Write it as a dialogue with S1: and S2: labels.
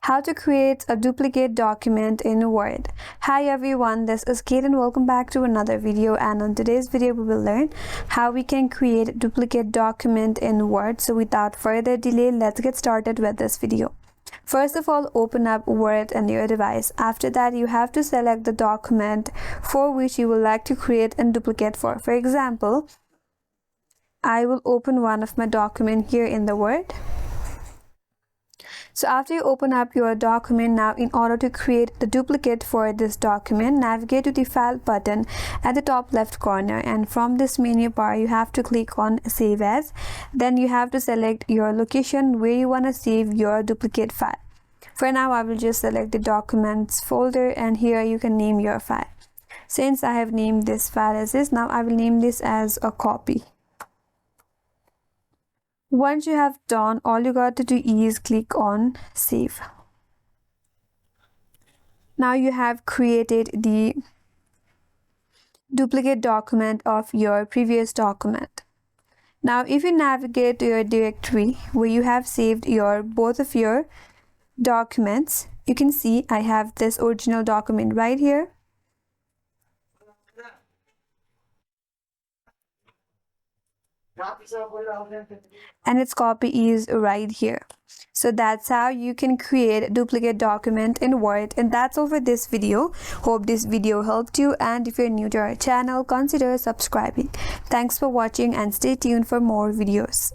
S1: How to create a duplicate document in Word. Hi everyone, this is Kate and welcome back to another video, and on today's video we will learn how we can create a duplicate document in Word. So without further delay, let's get started with this video. First of all, open up Word on your device. After that, you have to select the document for which you would like to create a duplicate for. For example, I will open one of my documents here in the Word. So after you open up your document, now in order to create the duplicate for this document, navigate to the File button at the top left corner, and from this menu bar you have to click on Save As. Then you have to select your location where you want to save your duplicate file. For now, I will just select the Documents folder, and here you can name your file. Since I have named this file as this, now I will name this as a copy. Once you have done, all you got to do is click on Save. Now you have created the duplicate document of your previous document. Now if you navigate to your directory where you have saved both of your documents, you can see I have this original document right here. And its copy is right here. So that's how you can create a duplicate document in Word. And that's all for this video. Hope this video helped you, and if you're new to our channel, consider subscribing. Thanks for watching and stay tuned for more videos.